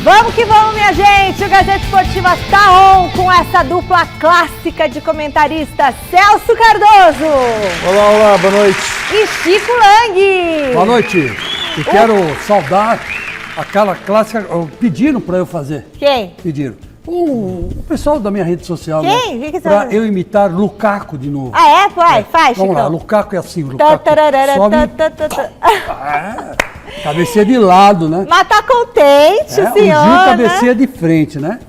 Vamos que vamos, minha gente! O Gazeta Esportiva está on com essa dupla clássica de comentaristas, Celso Cardoso. Olá, boa noite. E Chico Lang. Boa noite. E quero saudar aquela clássica, pediram para eu fazer. Quem? Pediram. O pessoal da minha rede social. Quem? Né? Que você Pra eu imitar Lukaku de novo. Ah, é? Vai, faz, Vamos Chicão. lá, Lukaku é assim, Lukaku sobe... Cabeceia de lado, né? Mas tá contente, senhor, o Gil cabeceia né? de frente, né?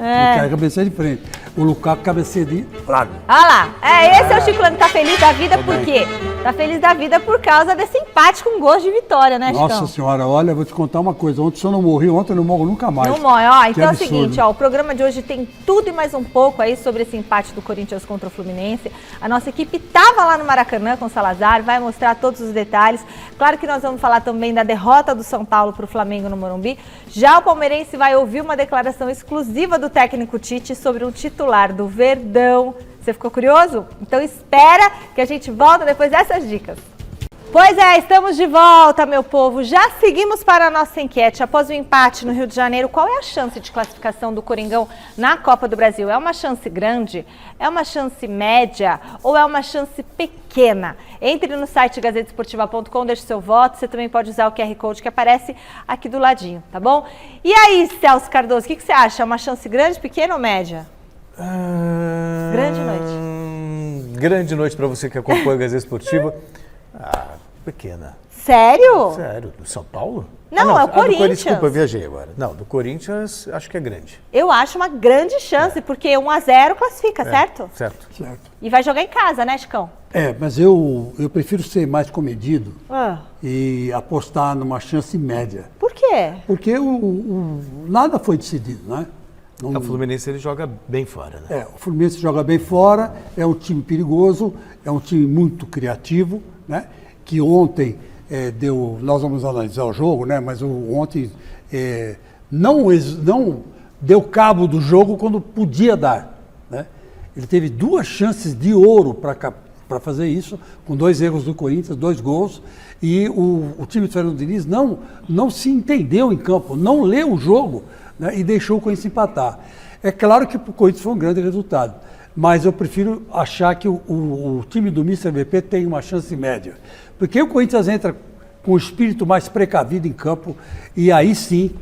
O cabeceia de frente. O Lukaku cabeceia de lado. Olha lá, esse é o Chico Lang, tá feliz da vida por quê? Tá feliz da vida por causa desse empate com gosto de vitória, né, Chicão? Nossa senhora, olha, vou te contar uma coisa. Ontem eu não morri, ontem eu não morro nunca mais. Não morre, ó. Então é o absurdo. seguinte, ó, o programa de hoje tem tudo e mais um pouco aí sobre esse empate do Corinthians contra o Fluminense. A nossa equipe tava lá no Maracanã com o Salazar, vai mostrar todos os detalhes. Claro que nós vamos falar também da derrota do São Paulo pro Flamengo no Morumbi. Já o palmeirense vai ouvir uma declaração exclusiva do técnico Tite sobre um titular do Verdão. Você ficou curioso? Então espera que a gente volta depois dessas dicas. Pois é, estamos de volta, meu povo. Já seguimos para a nossa enquete. Após o empate no Rio de Janeiro, qual é a chance de classificação do Coringão na Copa do Brasil? É uma chance grande? É uma chance média? Ou é uma chance pequena? Entre no site gazetesportiva.com, deixe seu voto. Você também pode usar o QR Code que aparece aqui do ladinho, tá bom? E aí, Celso Cardoso, o que você acha? É uma chance grande, pequena ou média? Grande noite. Grande noite para você que acompanha a Gazeta Esportiva. Pequena. Sério? Sério? Do São Paulo? Não, é o Corinthians. Desculpa, eu viajei agora. Não, do Corinthians acho que é grande. Eu acho uma grande chance, porque 1-0 classifica, certo? Certo. E vai jogar em casa, né, Chicão? Mas eu prefiro ser mais comedido Ah. e apostar numa chance média. Por quê? Porque nada foi decidido, né? O Fluminense ele joga bem fora, né? O Fluminense joga bem fora, é um time perigoso, é um time muito criativo, né? Que ontem nós vamos analisar o jogo, né? Mas ontem não deu cabo do jogo quando podia dar, né? Ele teve 2 chances de ouro para fazer isso, com 2 erros do Corinthians, 2 gols, e o time do Fernando Diniz não se entendeu em campo, não leu o jogo, né, e deixou o Corinthians empatar. É claro que para o Corinthians foi um grande resultado, mas eu prefiro achar que o time do Mr. VP tem uma chance média, porque o Corinthians entra com o espírito mais precavido em campo e aí sim,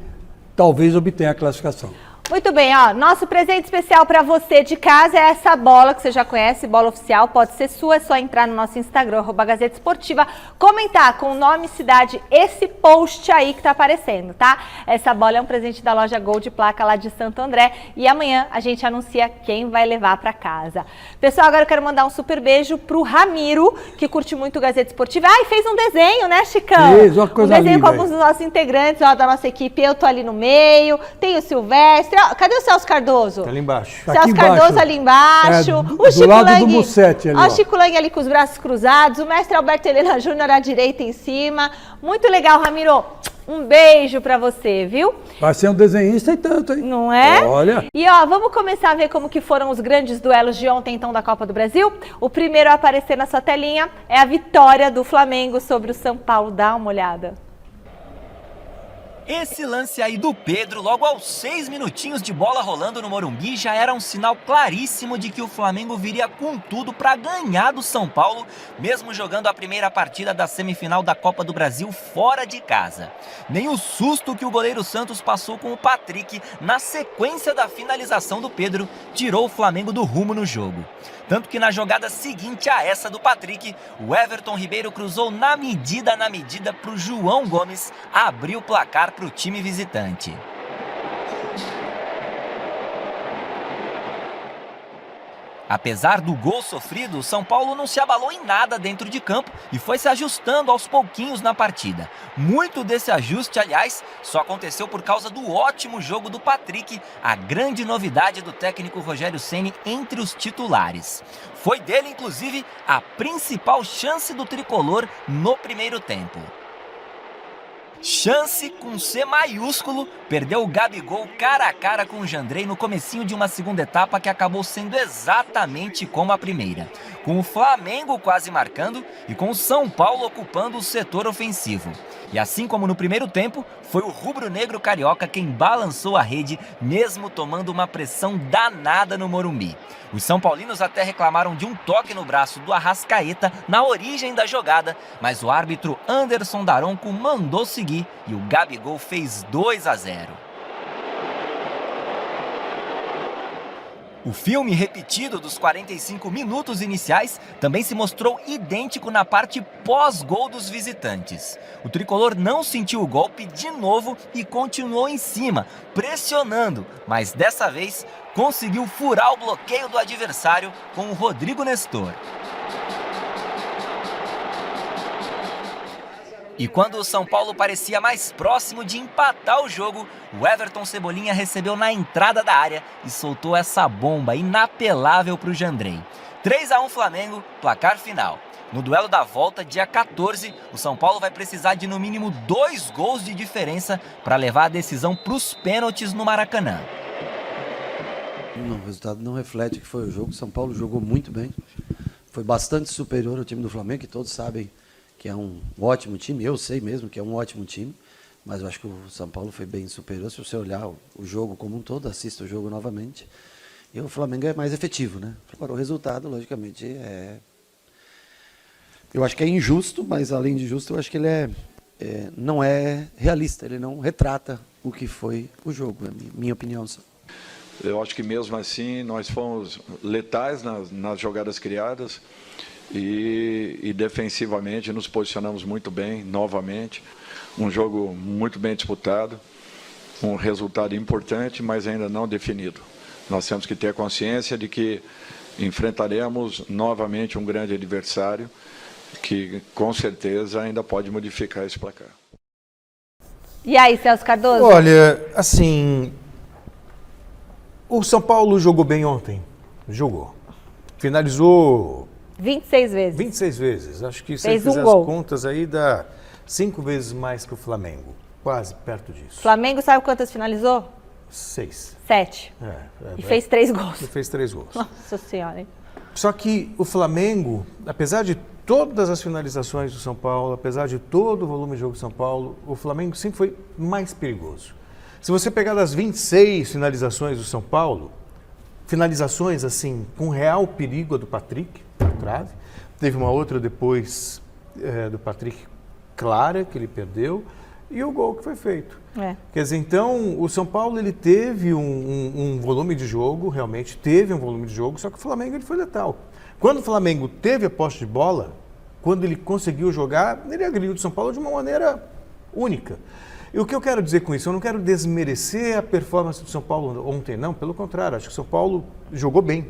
talvez obtenha a classificação. Muito bem, ó, nosso presente especial para você de casa é essa bola que você já conhece, bola oficial, pode ser sua, é só entrar no nosso Instagram, @Gazeta Esportiva, comentar com o nome e cidade esse post aí que tá aparecendo, tá? Essa bola é um presente da loja Gold Placa lá de Santo André e amanhã a gente anuncia quem vai levar para casa. Pessoal, agora eu quero mandar um super beijo pro Ramiro, que curte muito o Gazeta Esportiva. E fez um desenho, né, Chicão? Fez, uma coisa um desenho linda, com alguns dos nossos integrantes, ó, da nossa equipe, eu tô ali no meio, tem o Silvestre. Cadê o Celso Cardoso? Tá ali embaixo. Celso Cardoso ali embaixo. Do Chico lado Lang, do Mussete ali, ó. O Chico Lang ali com os braços cruzados. O mestre Alberto Helena Júnior à direita em cima. Muito legal, Ramiro. Um beijo pra você, viu? Vai ser um desenhista e tanto, hein? Não é? Olha. E ó, vamos começar a ver como que foram os grandes duelos de ontem, então, da Copa do Brasil? O primeiro a aparecer na sua telinha é a vitória do Flamengo sobre o São Paulo. Dá uma olhada. Esse lance aí do Pedro, logo aos 6 minutinhos de bola rolando no Morumbi, já era um sinal claríssimo de que o Flamengo viria com tudo para ganhar do São Paulo, mesmo jogando a primeira partida da semifinal da Copa do Brasil fora de casa. Nem o susto que o goleiro Santos passou com o Patrick na sequência da finalização do Pedro tirou o Flamengo do rumo no jogo. Tanto que na jogada seguinte a essa do Patrick, o Everton Ribeiro cruzou na medida para o João Gomes abrir o placar para o time visitante. Apesar do gol sofrido, o São Paulo não se abalou em nada dentro de campo e foi se ajustando aos pouquinhos na partida. Muito desse ajuste, aliás, só aconteceu por causa do ótimo jogo do Patrick, a grande novidade do técnico Rogério Ceni entre os titulares. Foi dele, inclusive, a principal chance do tricolor no primeiro tempo. Chance com C maiúsculo, perdeu o Gabigol cara a cara com o Jandrei no comecinho de uma segunda etapa que acabou sendo exatamente como a primeira. com o Flamengo quase marcando e com o São Paulo ocupando o setor ofensivo. E assim como no primeiro tempo, foi o rubro-negro carioca quem balançou a rede, mesmo tomando uma pressão danada no Morumbi. Os são paulinos até reclamaram de um toque no braço do Arrascaeta na origem da jogada, mas o árbitro Anderson Daronco mandou seguir e o Gabigol fez 2-0. O filme repetido dos 45 minutos iniciais também se mostrou idêntico na parte pós-gol dos visitantes. O tricolor não sentiu o golpe de novo e continuou em cima, pressionando, mas dessa vez conseguiu furar o bloqueio do adversário com o Rodrigo Nestor. E quando o São Paulo parecia mais próximo de empatar o jogo, o Everton Cebolinha recebeu na entrada da área e soltou essa bomba inapelável para o Jandrei. 3-1 Flamengo, placar final. No duelo da volta, dia 14, o São Paulo vai precisar de no mínimo 2 gols de diferença para levar a decisão para os pênaltis no Maracanã. O resultado não reflete o que foi o jogo. O São Paulo jogou muito bem. Foi bastante superior ao time do Flamengo, que todos sabem que é um ótimo time, eu sei mesmo que é um ótimo time, mas eu acho que o São Paulo foi bem superior. Se você olhar o jogo como um todo, assista o jogo novamente, e o Flamengo é mais efetivo, né? Agora, o resultado, logicamente, eu acho que é injusto, mas além de justo, eu acho que ele não é realista, ele não retrata o que foi o jogo, é minha opinião só. Eu acho que mesmo assim nós fomos letais nas jogadas criadas, e defensivamente nos posicionamos muito bem, novamente. Um jogo muito bem disputado, um resultado importante, mas ainda não definido. Nós temos que ter consciência de que enfrentaremos novamente um grande adversário que, com certeza, ainda pode modificar esse placar. E aí, Celso Cardoso? Olha, assim, o São Paulo jogou bem ontem. Jogou. Finalizou 26 vezes. 26 vezes. Acho que se Fez você fizer um gol. as contas aí, dá 5 vezes mais que o Flamengo. Quase perto disso. Flamengo sabe quantas finalizou? 6. 7. E fez 3 gols. E fez 3 gols. Nossa Senhora, hein? Só que o Flamengo, apesar de todas as finalizações do São Paulo, apesar de todo o volume de jogo do São Paulo, o Flamengo sempre foi mais perigoso. Se você pegar das 26 finalizações do São Paulo, finalizações assim, com real perigo a do Patrick, na trave. Teve uma outra depois do Patrick clara, que ele perdeu, e o gol que foi feito. Quer dizer, então, o São Paulo ele teve um volume de jogo, realmente teve um volume de jogo, só que o Flamengo ele foi letal. Quando o Flamengo teve a posse de bola, quando ele conseguiu jogar, ele agrediu o São Paulo de uma maneira única. E o que eu quero dizer com isso? Eu não quero desmerecer a performance do São Paulo ontem, não. Pelo contrário, acho que o São Paulo jogou bem.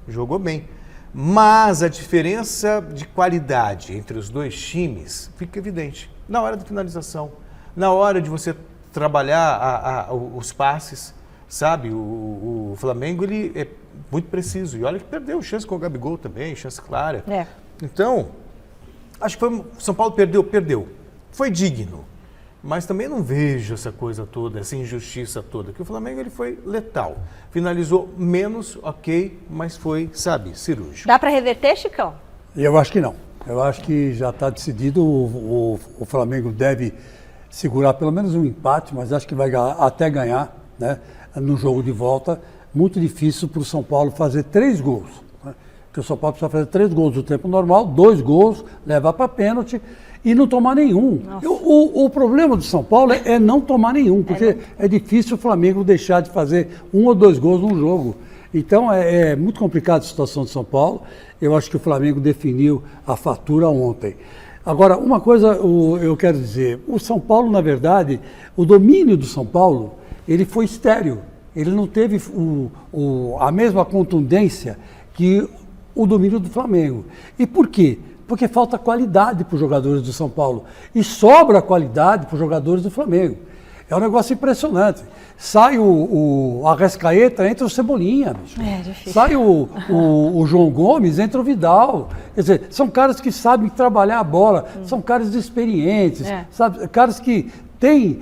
Jogou bem. Mas a diferença de qualidade entre os dois times fica evidente. Na hora da finalização, na hora de você trabalhar os passes, sabe? O Flamengo ele é muito preciso. E olha que perdeu chance com o Gabigol também, chance clara. Então, acho que o São Paulo perdeu. Foi digno. Mas também não vejo essa coisa toda, essa injustiça toda, que o Flamengo ele foi letal. Finalizou menos, ok, mas foi, sabe, cirúrgico. Dá para reverter, Chicão? Eu acho que não. Eu acho que já está decidido, o Flamengo deve segurar pelo menos um empate, mas acho que vai até ganhar, né, no jogo de volta. Muito difícil para o São Paulo fazer 3 gols. Né? Porque o São Paulo precisa fazer 3 gols no tempo normal, 2 gols, levar para pênalti e não tomar nenhum. O problema do São Paulo é não tomar nenhum, porque é difícil o Flamengo deixar de fazer 1 ou 2 gols num jogo. Então é muito complicada a situação do São Paulo. Eu acho que o Flamengo definiu a fatura ontem. Agora, uma coisa eu quero dizer, o São Paulo, na verdade, o domínio do São Paulo, ele foi estéril. Ele não teve a mesma contundência que o domínio do Flamengo. E por quê? Porque falta qualidade para os jogadores do São Paulo e sobra qualidade para os jogadores do Flamengo. É um negócio impressionante. Sai o Arrascaeta, entra o Cebolinha. Bicho. É difícil. Sai o João Gomes, entra o Vidal. Quer dizer, são caras que sabem trabalhar a bola, são caras experientes, sabe? Caras que têm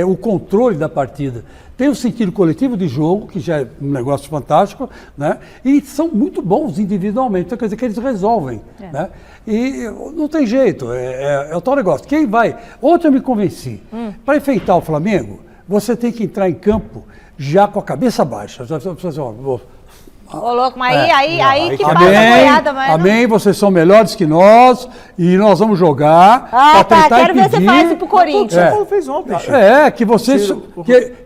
o controle da partida. tem o sentido coletivo de jogo, que já é um negócio fantástico, né? E são muito bons individualmente, então quer dizer que eles resolvem, né? E não tem jeito, é o tal negócio. Quem vai... Ontem eu me convenci, para enfrentar o Flamengo, você tem que entrar em campo já com a cabeça baixa. Já precisa dizer, Ô, louco, mas aí que passa a amém, boiada, mas amém, vocês são melhores que nós e nós vamos jogar Ah, pra tá, tentar quero ver impedir. você falar isso pro Corinthians. O São Paulo fez ontem, Chico.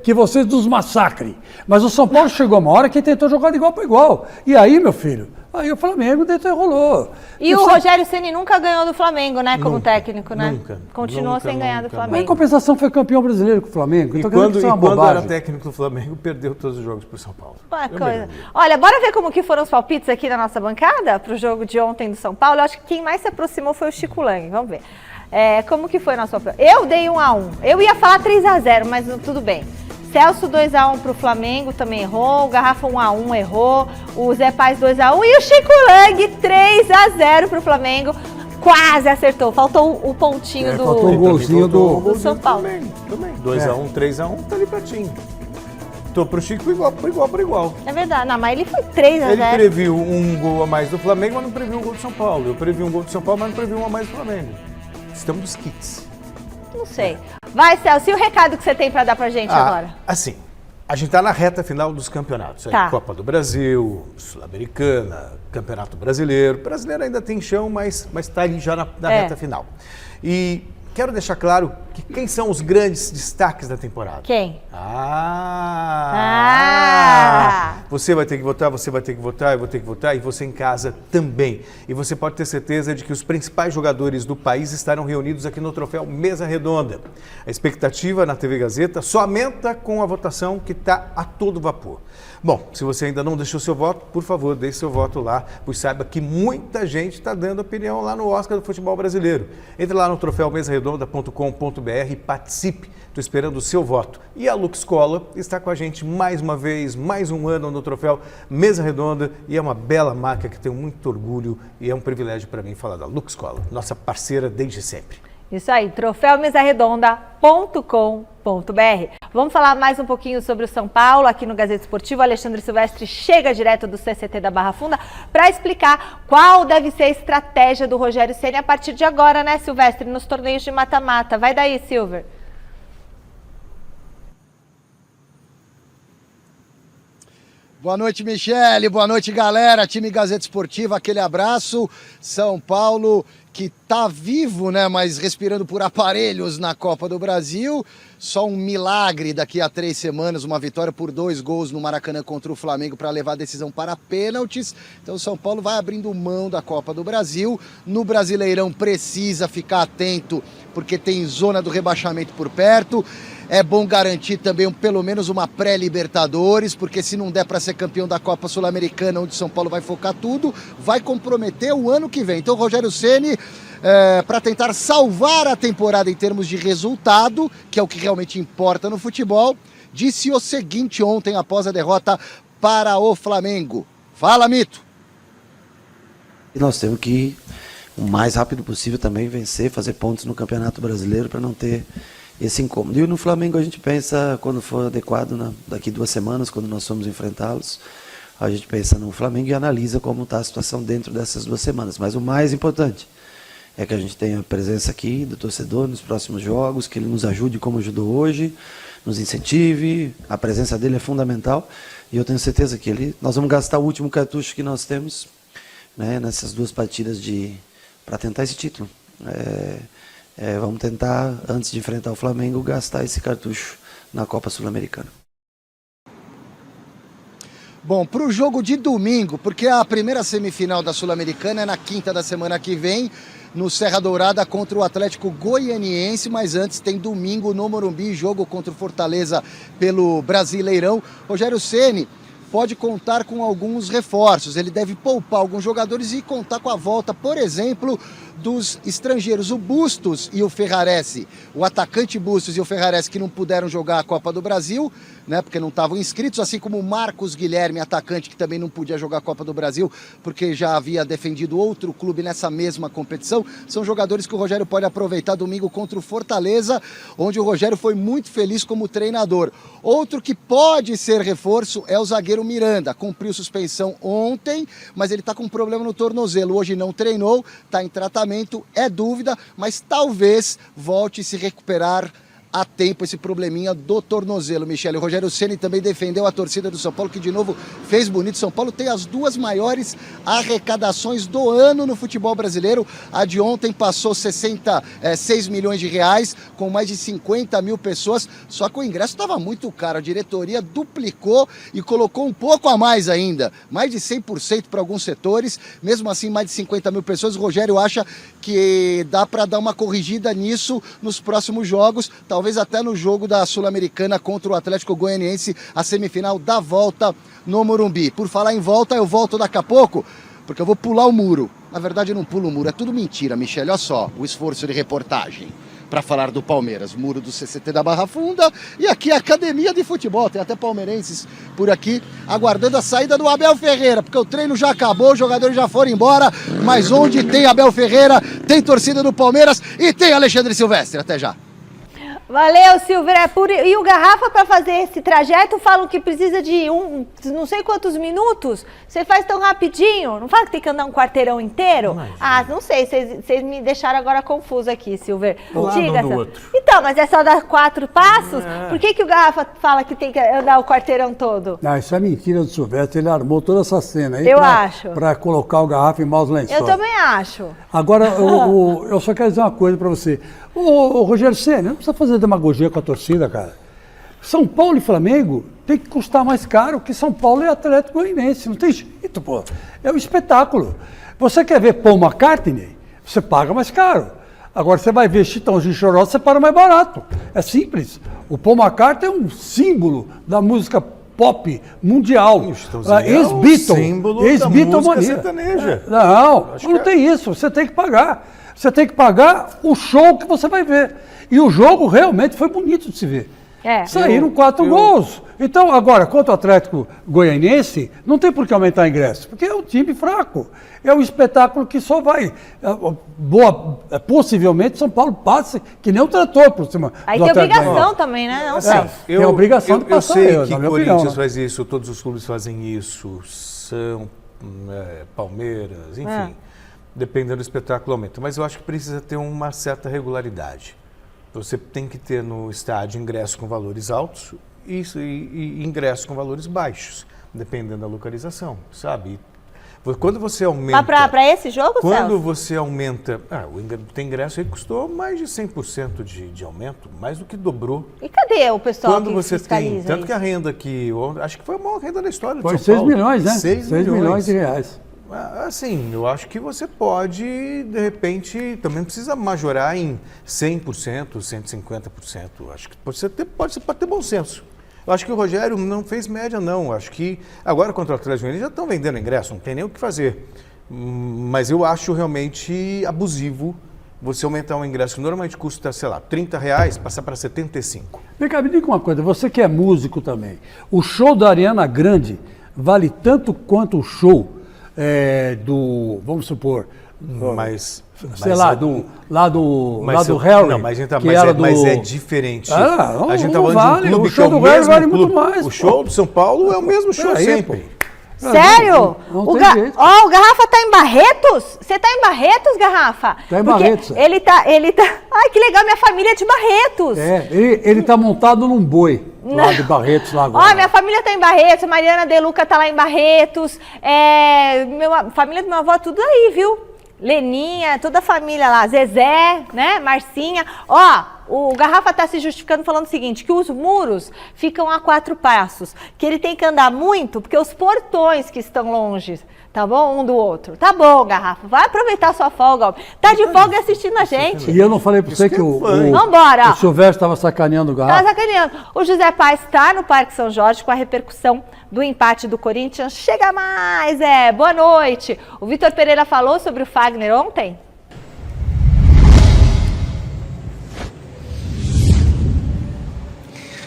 Que vocês nos massacrem. Mas o São Paulo chegou uma hora que tentou jogar de igual para igual. E aí, meu filho, aí o Flamengo deitou e rolou. E o Rogério Ceni nunca ganhou do Flamengo, né, como técnico, né? Nunca. Continuou sem ganhar do Mas em Flamengo. compensação foi campeão brasileiro com o Flamengo. E Então, quando, isso é uma quando bobagem. era técnico do Flamengo, perdeu todos os jogos para o São Paulo. Uma Eu me coisa. lembro. Olha, bora ver como que foram os palpites aqui na nossa bancada para o jogo de ontem do São Paulo. Eu acho que quem mais se aproximou foi o Chico Lang. Vamos ver. Como que foi o nosso palpite? Eu dei 1-1. Eu ia falar 3-0, mas tudo bem. Celso 2-1 pro Flamengo, também errou. O Garrafa 1-1 errou. O Zé Paz 2-1. E o Chico Lang 3-0 pro Flamengo. Quase acertou. Faltou o pontinho do... faltou o golzinho do São Paulo. Também. 2-1, 3-1, tá ali pertinho. Tô pro Chico por igual. É verdade. Não, mas ele foi 3-0. Ele previu um gol a mais do Flamengo, mas não previu um gol do São Paulo. Eu previ um gol do São Paulo, mas não previ um a mais do Flamengo. Estamos nos kits. Não sei. Vai, Celso. E o recado que você tem pra dar pra gente agora? Assim, a gente tá na reta final dos campeonatos. Aí, Tá. Copa do Brasil, Sul-Americana, Campeonato Brasileiro. O brasileiro ainda tem chão, mas tá ali já na reta final. E quero deixar claro que quem são os grandes destaques da temporada. Quem? Você vai ter que votar, você vai ter que votar, eu vou ter que votar, e você em casa também. E você pode ter certeza de que os principais jogadores do país estarão reunidos aqui no troféu Mesa Redonda. A expectativa na TV Gazeta só aumenta com a votação que está a todo vapor. Bom, se você ainda não deixou seu voto, por favor, deixe seu voto lá, pois saiba que muita gente está dando opinião lá no Oscar do Futebol Brasileiro. Entre lá no troféumesaredonda.com.br e participe. Estou esperando o seu voto. E a Lux Cola está com a gente mais uma vez, mais um ano no troféu Mesa Redonda, e é uma bela marca que tenho muito orgulho e é um privilégio para mim falar da Lux Cola, nossa parceira desde sempre. Isso aí, troféumesaredonda.com.br. Vamos falar mais um pouquinho sobre o São Paulo aqui no Gazeta Esportivo. Alexandre Silvestre chega direto do CCT da Barra Funda para explicar qual deve ser a estratégia do Rogério Ceni a partir de agora, né, Silvestre, nos torneios de mata-mata. Vai daí, Silver. Boa noite, Michele. Boa noite, galera. Time Gazeta Esportiva, aquele abraço. São Paulo que tá vivo, né, mas respirando por aparelhos na Copa do Brasil. Só um milagre daqui a 3 semanas, uma vitória por 2 gols no Maracanã contra o Flamengo para levar a decisão para pênaltis. Então o São Paulo vai abrindo mão da Copa do Brasil. No Brasileirão precisa ficar atento, porque tem zona do rebaixamento por perto. É bom garantir também pelo menos uma pré-Libertadores, porque se não der para ser campeão da Copa Sul-Americana, onde São Paulo vai focar tudo, vai comprometer o ano que vem. Então, Rogério Ceni, para tentar salvar a temporada em termos de resultado, que é o que realmente importa no futebol, disse o seguinte ontem após a derrota para o Flamengo. Fala, Mito! E nós temos que ir o mais rápido possível também vencer, fazer pontos no Campeonato Brasileiro para não ter esse incômodo. E no Flamengo a gente pensa, quando for adequado, daqui 2 semanas, quando nós formos enfrentá-los, a gente pensa no Flamengo e analisa como está a situação dentro dessas 2 semanas. Mas o mais importante é que a gente tenha a presença aqui do torcedor nos próximos jogos, que ele nos ajude como ajudou hoje, nos incentive, a presença dele é fundamental, e eu tenho certeza que nós vamos gastar o último cartucho que nós temos, né, nessas 2 partidas para tentar esse título. Vamos tentar, antes de enfrentar o Flamengo, gastar esse cartucho na Copa Sul-Americana. Bom, para o jogo de domingo, porque a primeira semifinal da Sul-Americana é na quinta da semana que vem, no Serra Dourada contra o Atlético Goianiense, mas antes tem domingo no Morumbi, jogo contra o Fortaleza pelo Brasileirão. Rogério Ceni pode contar com alguns reforços. Ele deve poupar alguns jogadores e contar com a volta, por exemplo, dos estrangeiros, o Bustos e o Ferraresi. O atacante Bustos e o Ferraresi que não puderam jogar a Copa do Brasil, né, porque não estavam inscritos, assim como o Marcos Guilherme, atacante que também não podia jogar a Copa do Brasil, porque já havia defendido outro clube nessa mesma competição. São jogadores que o Rogério pode aproveitar domingo contra o Fortaleza, onde o Rogério foi muito feliz como treinador. Outro que pode ser reforço é o zagueiro Miranda. Cumpriu suspensão ontem, mas ele está com um problema no tornozelo. Hoje não treinou, está em tratamento, é dúvida, mas talvez volte a se recuperar a tempo esse probleminha do tornozelo, Michele. O Rogério Ceni também defendeu a torcida do São Paulo, que de novo fez bonito. São Paulo tem as 2 maiores arrecadações do ano no futebol brasileiro. A de ontem passou 6 milhões de reais, com mais de 50 mil pessoas, só que o ingresso estava muito caro. A diretoria duplicou e colocou um pouco a mais ainda, mais de 100% para alguns setores. Mesmo assim, mais de 50 mil pessoas. O Rogério acha que dá para dar uma corrigida nisso nos próximos jogos, talvez até no jogo da Sul-Americana contra o Atlético Goianiense, a semifinal da volta no Morumbi. Por falar em volta, eu volto daqui a pouco, porque eu vou pular o muro. Na verdade, eu não pulo o muro, é tudo mentira, Michele. Olha só o esforço de reportagem para falar do Palmeiras. Muro do CCT da Barra Funda e aqui a academia de futebol. Tem até palmeirenses por aqui aguardando a saída do Abel Ferreira, porque o treino já acabou, os jogadores já foram embora, mas onde tem Abel Ferreira, tem torcida do Palmeiras e tem Alexandre Silvestre. Até já. Valeu, Silveira. E o Garrafa, para fazer esse trajeto, falam que precisa de não sei quantos minutos. Você faz tão rapidinho? Não fala que tem que andar um quarteirão inteiro? Não sei. Vocês me deixaram agora confuso aqui, Silveira. Diga, então, mas é só dar 4 passos? Por que o Garrafa fala que tem que andar o quarteirão todo? Não, isso é mentira do Silvestre. Ele armou toda essa cena aí para colocar o Garrafa em maus lençóis. Eu também acho. Agora, eu só quero dizer uma coisa para você. O Rogério Ceni, não precisa fazer demagogia com a torcida, cara. São Paulo e Flamengo tem que custar mais caro que São Paulo e Atlético Goianiense. Não tem jeito, pô. É um espetáculo. Você quer ver Paul McCartney? Você paga mais caro. Agora você vai ver Chitãozinho e Choró, você paga mais barato. É simples. O Paul McCartney é um símbolo da música pop mundial. Ex-Beatle. Símbolo da música sertaneja. Não tem isso. Você tem que pagar. Você tem que pagar o show que você vai ver. E o jogo realmente foi bonito de se ver. Saíram 4 gols. Então, agora, contra o Atlético Goianiense, não tem por que aumentar o ingresso, porque é um time fraco. É um espetáculo que só vai... possivelmente, São Paulo passe que nem um trator por cima aí do Atlético. Aí tem obrigação também, né? Não sei. Tem obrigação de passar. Eu sei que o Corinthians faz isso, todos os clubes fazem isso, São Palmeiras, enfim. Dependendo do espetáculo aumenta. Mas eu acho que precisa ter uma certa regularidade. Você tem que ter no estádio ingresso com valores altos e ingresso com valores baixos, dependendo da localização, sabe? Quando você aumenta... Mas para esse jogo, quando Celso? Você aumenta... tem ingresso aí que custou mais de 100% de aumento, mais do que dobrou. E cadê o pessoal quando que você fiscaliza tem, tanto isso? que a renda que... Acho que foi a maior renda da história de Foi São Paulo. 6 milhões, né? 6 milhões de reais. Assim, eu acho que você pode, de repente, também precisa majorar em 100%, 150%. Acho que pode ter bom senso. Eu acho que o Rogério não fez média, não. Acho que agora contra o Atlético eles já estão vendendo ingresso, não tem nem o que fazer. Mas eu acho realmente abusivo você aumentar um ingresso que normalmente custa, sei lá, R$30, passar para 75. Vem cá, me diga uma coisa, você que é músico também, o show da Ariana Grande vale tanto quanto o show vamos supor, sei lá, do Harry. Não, mas é diferente. A gente tá falando de um clube que é o mesmo clube. Muito mais, o show do São Paulo é o mesmo show sempre. Sério? Não tem jeito. O Garrafa tá em Barretos? Você tá em Barretos, Garrafa? Tá em Barretos. Ele tá... Ai, que legal, minha família é de Barretos. Ele tá montado num boi lá de Barretos, lá agora. Minha família tá em Barretos, Mariana De Luca tá lá em Barretos, família do meu avó, tudo aí, viu? Leninha, toda a família lá, Zezé, né, Marcinha. o Garrafa está se justificando falando o seguinte, que os muros ficam a 4 passos, que ele tem que andar muito porque os portões que estão longe, tá bom? Um do outro. Tá bom, Garrafa, vai aproveitar sua folga, ó. Tá de folga assistindo a gente. E eu não falei para você que Vambora, o Silvestre estava sacaneando o Garrafa? Tá sacaneando. O José Paes está no Parque São Jorge com a repercussão do empate do Corinthians. Chega mais, boa noite. O Vitor Pereira falou sobre o Fagner ontem?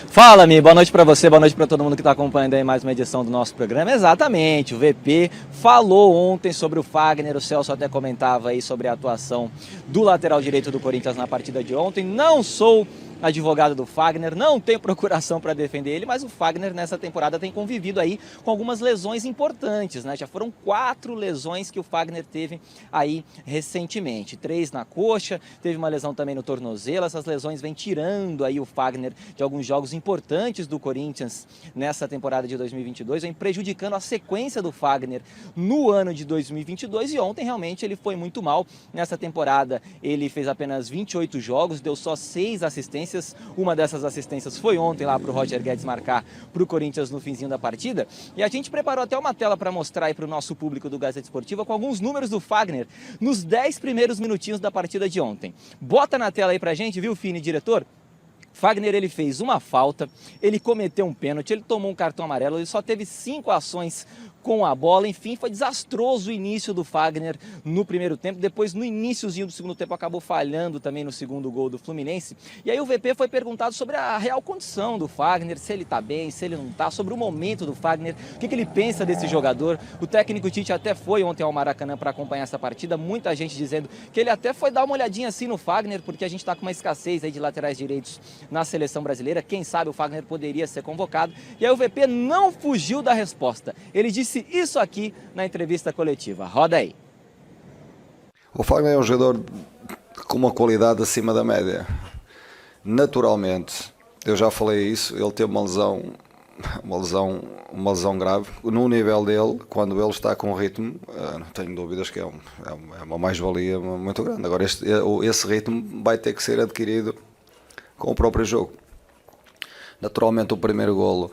Fala, Mi, boa noite para você, boa noite para todo mundo que está acompanhando aí mais uma edição do nosso programa. Exatamente, o VP falou ontem sobre o Fagner, o Celso até comentava aí sobre a atuação do lateral direito do Corinthians na partida de ontem. Não sou advogado do Fagner, não tenho procuração para defender ele, mas o Fagner nessa temporada tem convivido aí com algumas lesões importantes, né? Já foram 4 lesões que o Fagner teve aí recentemente, 3 na coxa, teve uma lesão também no tornozelo. Essas lesões vêm tirando aí o Fagner de alguns jogos importantes do Corinthians nessa temporada de 2022, vem prejudicando a sequência do Fagner no ano de 2022 e ontem realmente ele foi muito mal nessa temporada. Ele fez apenas 28 jogos, deu só 6 assistências. Uma dessas assistências foi ontem lá para o Roger Guedes marcar para o Corinthians no finzinho da partida. E a gente preparou até uma tela para mostrar aí para o nosso público do Gazeta Esportiva com alguns números do Fagner nos 10 primeiros minutinhos da partida de ontem. Bota na tela aí para a gente, viu, Fini, diretor? Fagner, ele fez uma falta, ele cometeu um pênalti, ele tomou um cartão amarelo, ele só teve 5 ações com a bola. Enfim, foi desastroso o início do Fagner no primeiro tempo. Depois, no iniciozinho do segundo tempo, acabou falhando também no segundo gol do Fluminense. E aí o VP foi perguntado sobre a real condição do Fagner, se ele tá bem, se ele não tá, sobre o momento do Fagner, o que ele pensa desse jogador. O técnico Tite até foi ontem ao Maracanã para acompanhar essa partida, muita gente dizendo que ele até foi dar uma olhadinha assim no Fagner, porque a gente tá com uma escassez aí de laterais direitos na seleção brasileira. Quem sabe o Fagner poderia ser convocado. E aí o VP não fugiu da resposta. Ele disse isso aqui na entrevista coletiva. Roda aí. O Fagner é um jogador com uma qualidade acima da média. Naturalmente, eu já falei isso, ele teve uma lesão grave. No nível dele, quando ele está com ritmo, não tenho dúvidas que é uma mais-valia muito grande. Agora, esse ritmo vai ter que ser adquirido com o próprio jogo. Naturalmente, o primeiro golo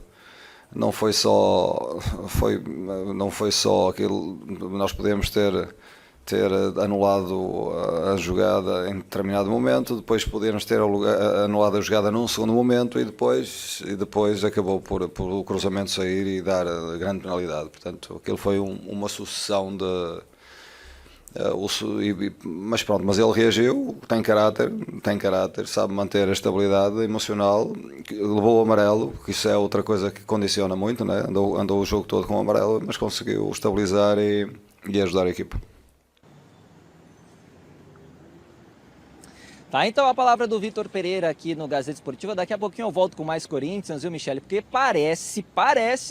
não foi só aquilo. Nós podemos ter anulado a jogada em determinado momento, depois podemos ter anulado a jogada num segundo momento e depois acabou por o cruzamento sair e dar grande penalidade. Portanto, aquilo foi uma sucessão de... Mas pronto, mas ele reagiu, tem caráter, sabe manter a estabilidade emocional, levou o amarelo, que isso é outra coisa que condiciona muito, né? Andou o jogo todo com o amarelo, mas conseguiu estabilizar e ajudar a equipa. Tá, então a palavra do Vitor Pereira aqui no Gazeta Esportiva. Daqui a pouquinho eu volto com mais Corinthians, viu, Michele? Porque parece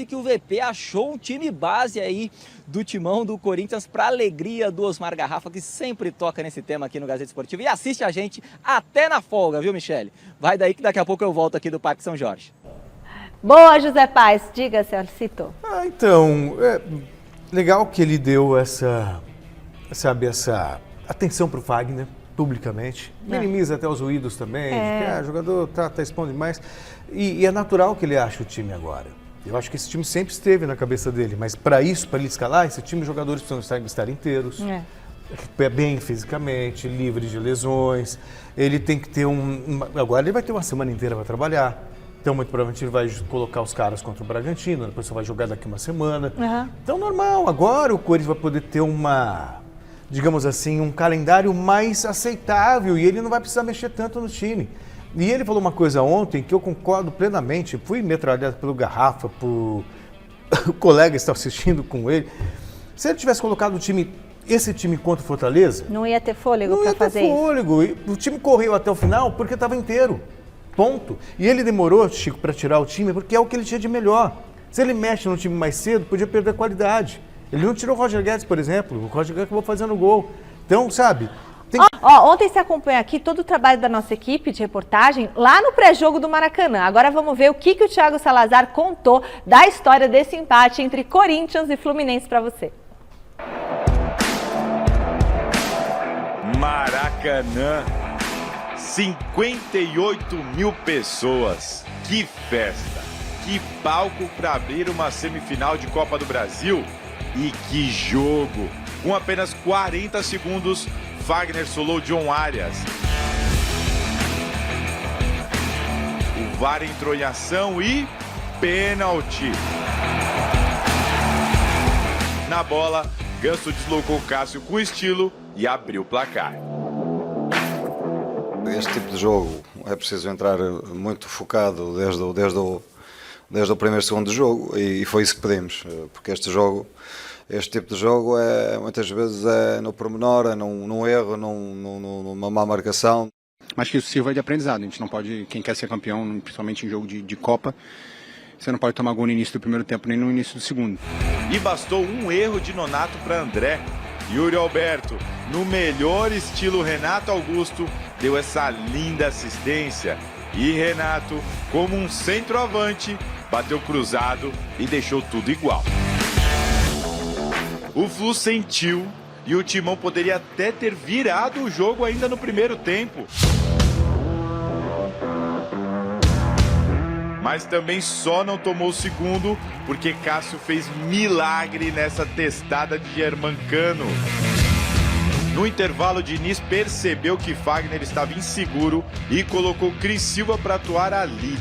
que o VP achou um time base aí do timão do Corinthians, para alegria do Osmar Garrafa, que sempre toca nesse tema aqui no Gazeta Esportiva e assiste a gente até na folga, viu, Michele? Vai daí que daqui a pouco eu volto aqui do Parque São Jorge. Boa, José Paes. Diga, Celcito. Então, é legal que ele deu essa atenção para o Fagner, publicamente, minimiza até os ruídos também, de que o jogador tá expondo demais, e é natural que ele ache o time agora. Eu acho que esse time sempre esteve na cabeça dele, mas para ele escalar, esse time, os jogadores precisam estar inteiros, bem fisicamente, livres de lesões. Ele tem que ter agora ele vai ter uma semana inteira para trabalhar, então muito provavelmente ele vai colocar os caras contra o Bragantino, depois só vai jogar daqui uma semana. Então normal, agora o Corinthians vai poder ter digamos assim, um calendário mais aceitável e ele não vai precisar mexer tanto no time. E ele falou uma coisa ontem que eu concordo plenamente, fui metralhado pelo Garrafa, por o colega que está assistindo com ele. Se ele tivesse colocado esse time contra o Fortaleza... Não ia ter fôlego para fazer isso. Não ia ter fôlego. O time correu até o final porque estava inteiro. Ponto. E ele demorou, Chico, para tirar o time porque é o que ele tinha de melhor. Se ele mexe no time mais cedo, podia perder qualidade. Ele não tirou o Roger Guedes, por exemplo. O Roger Guedes acabou fazendo gol. Então, sabe... Ontem você acompanha aqui todo o trabalho da nossa equipe de reportagem lá no pré-jogo do Maracanã. Agora vamos ver o que o Thiago Salazar contou da história desse empate entre Corinthians e Fluminense para você. Maracanã, 58 mil pessoas. Que festa! Que palco para abrir uma semifinal de Copa do Brasil. E que jogo! Com apenas 40 segundos, Fagner solou John Arias. O VAR entrou em ação e pênalti. Na bola, Ganso deslocou Cássio com estilo e abriu o placar. Este tipo de jogo é preciso entrar muito focado desde o primeiro segundo do jogo e foi isso que pedimos, porque este tipo de jogo muitas vezes é no pormenor, é num erro, numa má marcação. Acho que isso sirva de aprendizado. A gente não pode, quem quer ser campeão, principalmente em jogo de Copa, você não pode tomar gol no início do primeiro tempo nem no início do segundo. E bastou um erro de Nonato para André. Yuri Alberto, no melhor estilo Renato Augusto, deu essa linda assistência. E Renato, como um centroavante, bateu cruzado e deixou tudo igual. O Flu sentiu e o Timão poderia até ter virado o jogo ainda no primeiro tempo. Mas também só não tomou o segundo porque Cássio fez milagre nessa testada de Germancano. No intervalo, Diniz percebeu que Fagner estava inseguro e colocou Cris Silva para atuar ali.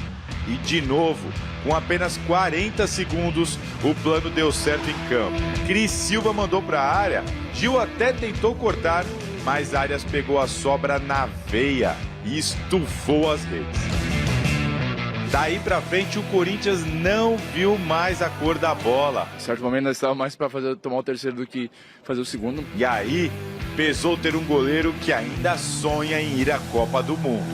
E de novo, com apenas 40 segundos, o plano deu certo em campo. Cris Silva mandou para a área, Gil até tentou cortar, mas Arias pegou a sobra na veia e estufou as redes. Daí pra frente, o Corinthians não viu mais a cor da bola. Em certo momento, nós estávamos mais para tomar o terceiro do que fazer o segundo. E aí, pesou ter um goleiro que ainda sonha em ir à Copa do Mundo.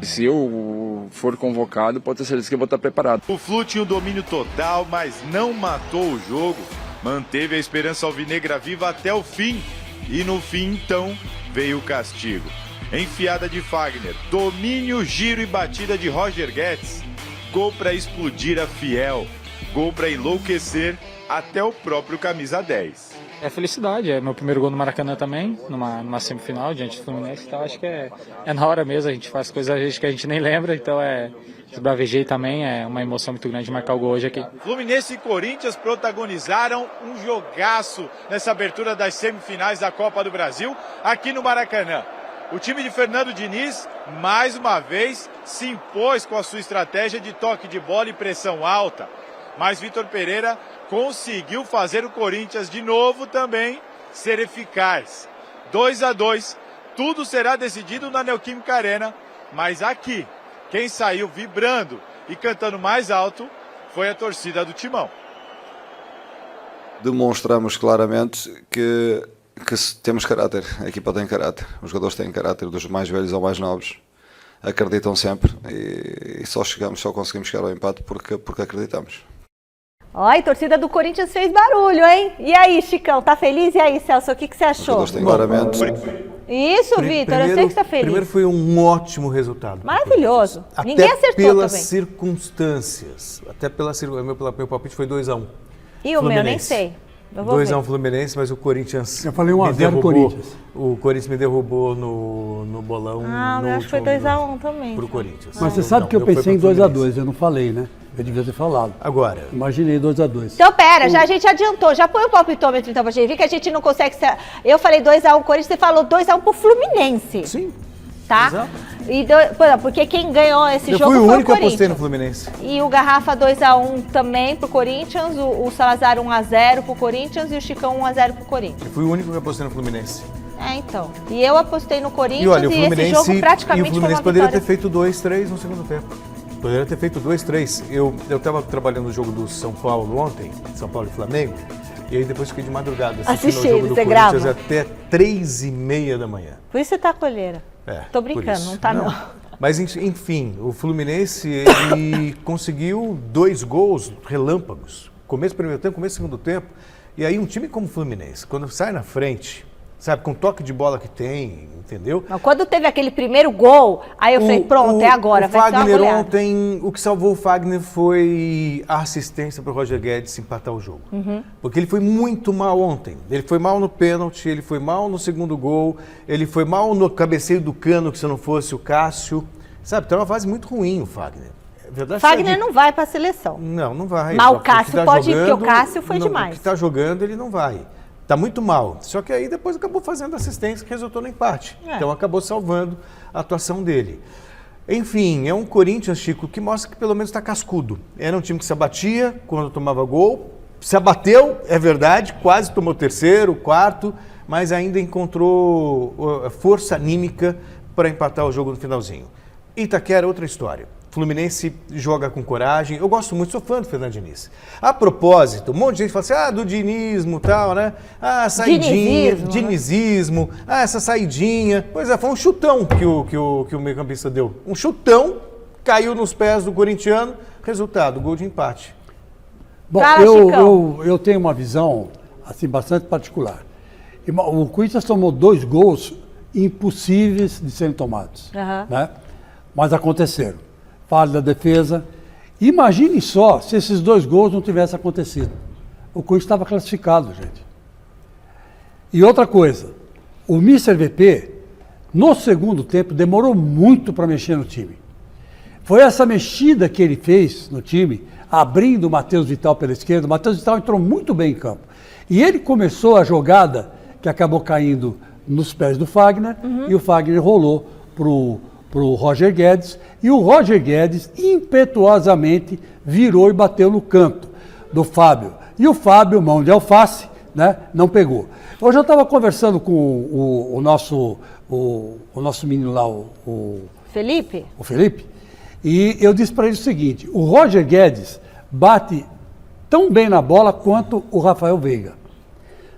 Se eu for convocado, pode ter certeza que eu vou estar preparado. O Flu tinha o domínio total, mas não matou o jogo. Manteve a esperança alvinegra viva até o fim. E no fim, então, veio o castigo. Enfiada de Fagner, domínio, giro e batida de Roger Guedes. Gol para explodir a Fiel. Gol para enlouquecer até o próprio camisa 10. É felicidade, é meu primeiro gol no Maracanã também, numa semifinal diante do Fluminense, então acho que é na hora mesmo, a gente faz coisas que a gente nem lembra, então esbravejei também, é uma emoção muito grande marcar o gol hoje aqui. Fluminense e Corinthians protagonizaram um jogaço nessa abertura das semifinais da Copa do Brasil aqui no Maracanã. O time de Fernando Diniz, mais uma vez, se impôs com a sua estratégia de toque de bola e pressão alta. Mas Vitor Pereira conseguiu fazer o Corinthians de novo também ser eficaz. 2-2, tudo será decidido na Neoquímica Arena, mas aqui, quem saiu vibrando e cantando mais alto foi a torcida do Timão. Demonstramos claramente que temos caráter, a equipa tem caráter, os jogadores têm caráter, dos mais velhos aos mais novos, acreditam sempre e só conseguimos chegar ao empate porque acreditamos. Ó, e torcida do Corinthians fez barulho, hein? E aí, Chicão, tá feliz? E aí, Celso, o que você achou? Os jogadores têm claramente. Isso, Vitor, eu sei que você tá feliz. Primeiro foi um ótimo resultado. Maravilhoso. Até Ninguém acertou pelas também. Circunstâncias. Meu palpite foi 2-1. E o meu, nem sei. 2-1 Fluminense, mas o Corinthians. Eu falei 1-0 Corinthians. O Corinthians me derrubou no bolão. Ah, eu acho que foi 2-1 também. Pro Corinthians. Mas você sabe que eu pensei em 2-2, eu não falei, né? Eu devia ter falado. Agora. Imaginei 2-2. Então, pera, a gente adiantou. Já põe o palpitômetro então pra gente ver que a gente não consegue ser... Eu falei 2-1 Corinthians, você falou 2-1 pro Fluminense. Sim. Tá? Exato. E porque quem ganhou esse jogo foi o Corinthians. Eu fui o único que apostei no Fluminense. E o Garrafa 2-1 também pro Corinthians, o Salazar 1-0 pro Corinthians e o Chicão 1-0 pro Corinthians. Eu fui o único que apostei no Fluminense. Então. E eu apostei no Corinthians E olha, o Fluminense, esse jogo praticamente o Fluminense foi uma poderia vitória. ter feito 2-3 no segundo tempo. Poderia ter feito 2-3. Eu estava trabalhando no jogo do São Paulo ontem, São Paulo e Flamengo, e aí depois fiquei de madrugada assistindo o jogo do Corinthians até 3h30 da manhã. Por isso você tá colheira. Tô brincando, não tá não. Mas enfim, o Fluminense ele conseguiu 2 gols relâmpagos. Começo do primeiro tempo, começo do segundo tempo. E aí um time como o Fluminense, quando sai na frente, sabe? Com o toque de bola que tem, entendeu? Mas quando teve aquele primeiro gol, aí eu falei, pronto, é agora, vai ser uma Fagner goleada. ontem, o que salvou o Fagner foi a assistência para o Roger Guedes empatar o jogo. Porque ele foi muito mal ontem. Ele foi mal no pênalti, ele foi mal no segundo gol, ele foi mal no cabeceio do Cano, que se não fosse o Cássio. Sabe, então é uma fase muito ruim o Fagner. Verdade, Fagner não vai para a seleção. não vai. Mas o Cássio pode ir, porque o Cássio foi demais. O que está jogando, ele não vai. Está muito mal. Só que aí depois acabou fazendo assistência que resultou no empate. Então acabou salvando a atuação dele. Enfim, é um Corinthians, Chico, que mostra que pelo menos está cascudo. Era um time que se abatia quando tomava gol. Se abateu, é verdade, quase tomou terceiro, quarto, mas ainda encontrou força anímica para empatar o jogo no finalzinho. Itaquera, outra história. Fluminense joga com coragem. Eu gosto muito, sou fã do Fernando Diniz. A propósito, um monte de gente fala assim, do dinismo e tal, né? Saidinha, dinizismo, essa saidinha. Pois é, foi um chutão que o meio-campista deu. Um chutão, caiu nos pés do corintiano, resultado, gol de empate. Bom, eu tenho uma visão assim, bastante particular. O Corinthians tomou 2 gols impossíveis de serem tomados, né? Mas aconteceram. Falha da defesa. Imagine só se esses 2 gols não tivessem acontecido. O Corinthians estava classificado, gente. E outra coisa, o Mr. VP, no segundo tempo, demorou muito para mexer no time. Foi essa mexida que ele fez no time, abrindo o Matheus Vital pela esquerda. O Matheus Vital entrou muito bem em campo. E ele começou a jogada que acabou caindo nos pés do Fagner, e o Fagner rolou para o Roger Guedes, e o Roger Guedes impetuosamente virou e bateu no canto do Fábio. E o Fábio, mão de alface, né, não pegou. Hoje eu estava conversando com o nosso menino lá, o Felipe? O Felipe, e eu disse para ele o seguinte, o Roger Guedes bate tão bem na bola quanto o Rafael Veiga.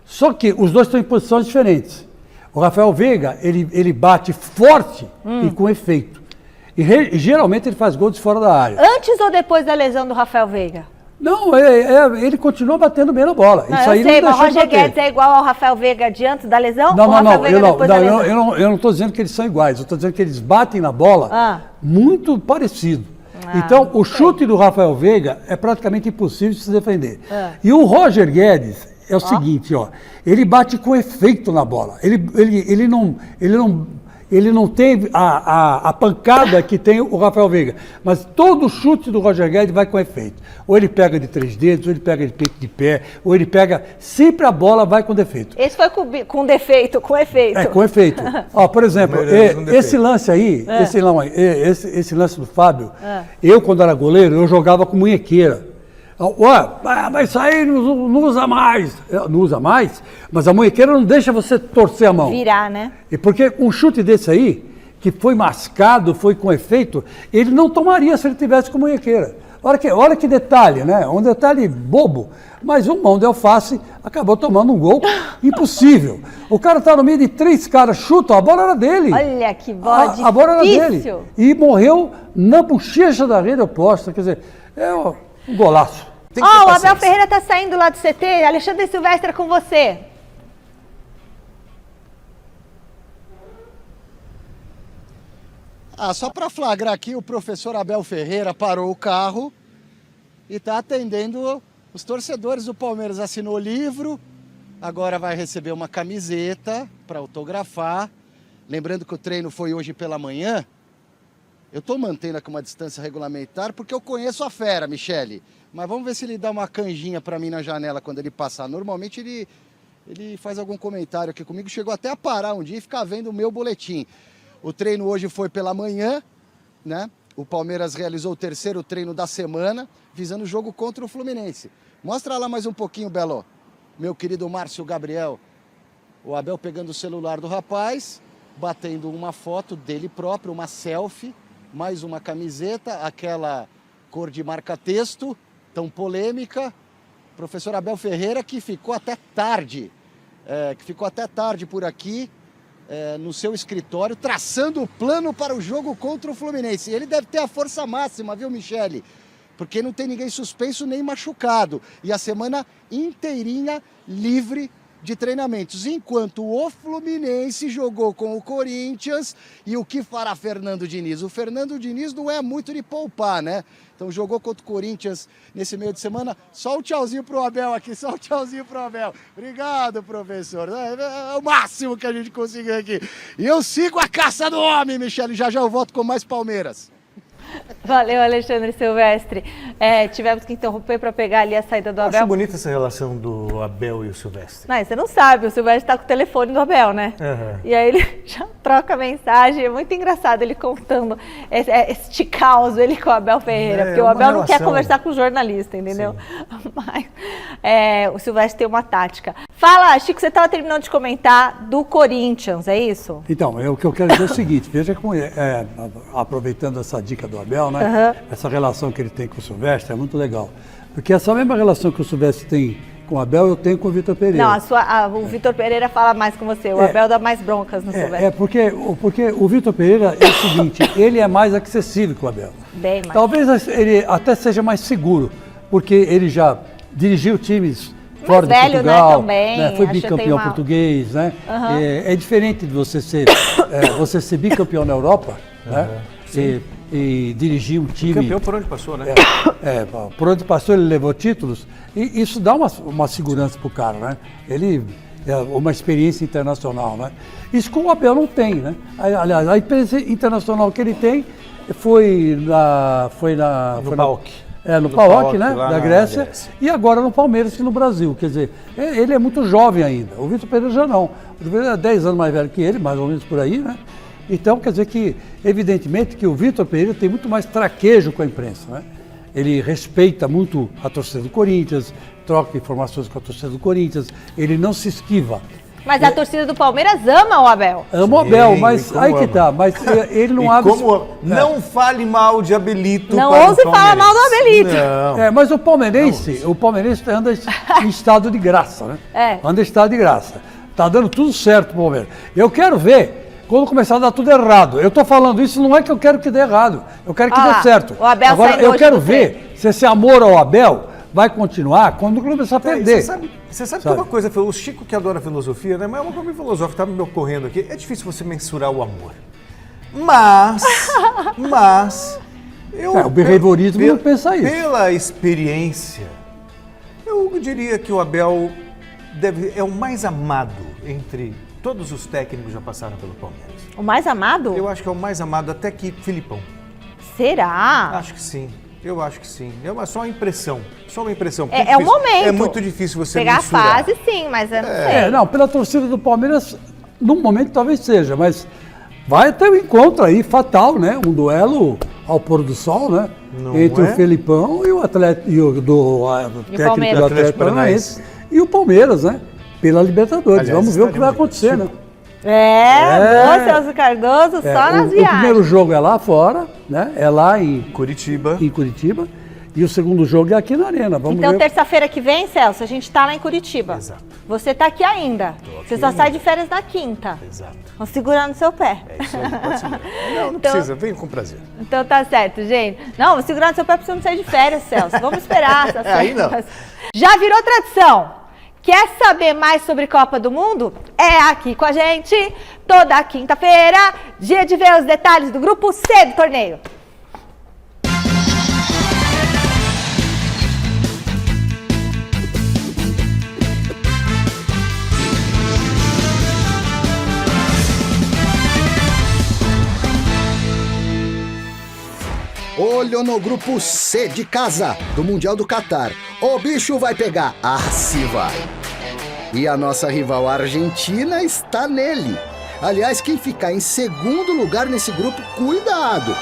Só que os dois estão em posições diferentes. O Rafael Veiga, ele bate forte e com efeito. E geralmente ele faz gols de fora da área. Antes ou depois da lesão do Rafael Veiga? Não, ele continua batendo bem na bola. Não, isso aí eu sei, não mas o Roger Guedes é igual ao Rafael Veiga antes da lesão? Eu não estou dizendo que eles são iguais. Eu estou dizendo que eles batem na bola muito parecido. Então, o chute do Rafael Veiga é praticamente impossível de se defender. E o Roger Guedes é o seguinte, ele bate com efeito na bola. Ele não tem a pancada que tem o Rafael Veiga, mas todo chute do Roger Guedes vai com efeito. Ou ele pega de 3 dedos, ou ele pega de peito de pé, ou ele pega... Sempre a bola vai com defeito. Esse foi com defeito, com efeito. É, com efeito. Por exemplo, esse lance aí, esse lance do Fábio, eu quando era goleiro, eu jogava com munhequeira. Mas isso aí não usa mais. Não usa mais, mas a munhequeira não deixa você torcer a mão. Virar, né? E porque um chute desse aí, que foi mascado, foi com efeito, ele não tomaria se ele tivesse com munhequeira. Olha que detalhe, né? Um detalhe bobo. Mas um mão de alface acabou tomando um gol impossível. O cara tá no meio de 3 caras, chutam, a bola era dele. Olha que bola difícil. A bola era dele. E morreu na bochecha da rede oposta. Quer dizer, um golaço. O Abel Ferreira está saindo lá do CT. Alexandre Silvestre, é com você. Só para flagrar aqui, o professor Abel Ferreira parou o carro e está atendendo os torcedores do Palmeiras. Assinou o livro, agora vai receber uma camiseta para autografar. Lembrando que o treino foi hoje pela manhã. Eu estou mantendo aqui uma distância regulamentar porque eu conheço a fera, Michele. Mas vamos ver se ele dá uma canjinha para mim na janela quando ele passar. Normalmente ele faz algum comentário aqui comigo. Chegou até a parar um dia e ficar vendo o meu boletim. O treino hoje foi pela manhã, né? O Palmeiras realizou o 3º treino da semana, visando o jogo contra o Fluminense. Mostra lá mais um pouquinho, Belo. Meu querido Márcio Gabriel. O Abel pegando o celular do rapaz, batendo uma foto dele próprio, uma selfie, mais uma camiseta, aquela cor de marca-texto, tão polêmica. Professor Abel Ferreira, que ficou até tarde por aqui, no seu escritório, traçando o plano para o jogo contra o Fluminense. Ele deve ter a força máxima, viu, Michele? Porque não tem ninguém suspenso nem machucado. E a semana inteirinha livre de treinamentos, enquanto o Fluminense jogou com o Corinthians. E o que fará Fernando Diniz? O Fernando Diniz não é muito de poupar, né? Então jogou contra o Corinthians nesse meio de semana. Só um tchauzinho pro Abel aqui, só um tchauzinho pro Abel. Obrigado, professor. É o máximo que a gente conseguiu aqui. E eu sigo a caça do homem, Michele. Já eu volto com mais Palmeiras. Valeu, Alexandre Silvestre. Tivemos que interromper para pegar ali a saída do Abel. Acho bonita essa relação do Abel e o Silvestre. Mas você não sabe, o Silvestre está com o telefone do Abel, né? Uhum. E aí ele já troca mensagem. É muito engraçado ele contando este caos ele com o Abel Ferreira. Porque o Abel não quer conversar com o jornalista, entendeu? Sim. Mas o Silvestre tem uma tática. Fala, Chico, você estava terminando de comentar do Corinthians, é isso? Então, o que eu quero dizer é o seguinte, veja como aproveitando essa dica do Abel, né? Uhum. Essa relação que ele tem com o Silvestre é muito legal. Porque essa mesma relação que o Silvestre tem com o Abel, eu tenho com o Vitor Pereira. Não, o Vitor Pereira fala mais com você, o Abel dá mais broncas no Silvestre. Porque o Vitor Pereira é o seguinte, ele é mais acessível que o Abel. Bem mais. Talvez ele até seja mais seguro, porque ele já dirigiu times fora de velho, Portugal, né, também, foi bicampeão português, né? Uhum. É diferente de você ser bicampeão na Europa, né? E dirigir um time... Campeão por onde passou, né? Por onde passou ele levou títulos, e isso dá uma segurança pro cara, né? Ele uma experiência internacional, né? Isso com o Abel não tem, né? Aliás, a experiência internacional que ele tem foi no PAOK. No PAOK, né, da Grécia, e agora no Palmeiras e no Brasil. Quer dizer, ele é muito jovem ainda, o Vitor Pereira já não. O Vitor Pereira é 10 anos mais velho que ele, mais ou menos por aí, né? Então, quer dizer que, evidentemente, que o Vitor Pereira tem muito mais traquejo com a imprensa, né? Ele respeita muito a torcida do Corinthians, troca informações com a torcida do Corinthians, ele não se esquiva. Mas a torcida do Palmeiras ama o Abel. Ama o Abel, mas aí que tá. Mas ele não abre... Não fale mal de Abelito. Não ouse falar mal do Abelito. Não. Mas o palmeirense anda em estado de graça, né? Anda em estado de graça. Tá dando tudo certo pro Palmeiras. Eu quero ver quando começar a dar tudo errado. Eu tô falando isso, não é que eu quero que dê errado. Eu quero que dê certo. O Abel agora, eu quero ver se esse amor ao Abel vai continuar quando começar a perder. Você sabe que uma coisa, o Chico que adora filosofia, né? Mas é uma coisa filosófica, está me ocorrendo aqui. É difícil você mensurar o amor. Mas o behaviorismo não pensa isso. Pela experiência, eu diria que o Abel é o mais amado entre todos os técnicos que já passaram pelo Palmeiras. O mais amado? Eu acho que é o mais amado até que Filipão. Será? Acho que sim. Eu acho que sim. É só uma impressão. Só uma impressão. É um momento. É muito difícil você pegar mensurar. a fase, sim, mas eu não sei. Não, pela torcida do Palmeiras, num momento talvez seja, mas vai ter um encontro aí fatal, né? Um duelo ao pôr do sol, né? Entre o Felipão e o atleta e o técnico do Atlético Paranaense e o Palmeiras, né? Pela Libertadores. Aliás, vamos ver o que vai acontecer, né? Boa, Celso Cardoso, só nas viagens. O primeiro jogo é lá fora, né? É lá em Curitiba. E o segundo jogo é aqui na Arena. Vamos ver. Terça-feira que vem, Celso, a gente tá lá em Curitiba. Exato. Você tá aqui ainda. Você só sai de férias na quinta. Exato. Vamos segurar no seu pé. É isso aí, pode segurar. Não precisa, venha com prazer. Então tá certo, gente. Não, vou segurar no seu pé porque você não sair de férias, Celso. Vamos esperar. Aí não. Já virou tradição. Quer saber mais sobre Copa do Mundo? É aqui com a gente, toda quinta-feira, dia de ver os detalhes do grupo C do torneio. Olho no grupo C de casa do Mundial do Catar. O bicho vai pegar. Se vai. E a nossa rival Argentina está nele. Aliás, quem ficar em segundo lugar nesse grupo, cuidado.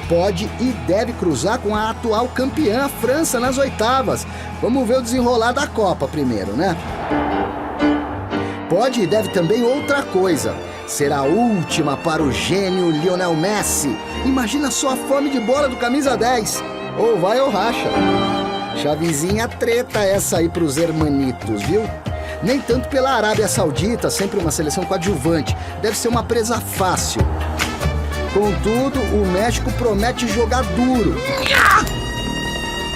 Pode e deve cruzar com a atual campeã, a França, nas oitavas. Vamos ver o desenrolar da Copa primeiro, né? Pode e deve também outra coisa. Será a última para o gênio Lionel Messi. Imagina só a fome de bola do camisa 10. Ou vai ou racha. Chavezinha treta essa aí pros hermanitos, viu? Nem tanto pela Arábia Saudita, sempre uma seleção coadjuvante. Deve ser uma presa fácil. Contudo, o México promete jogar duro.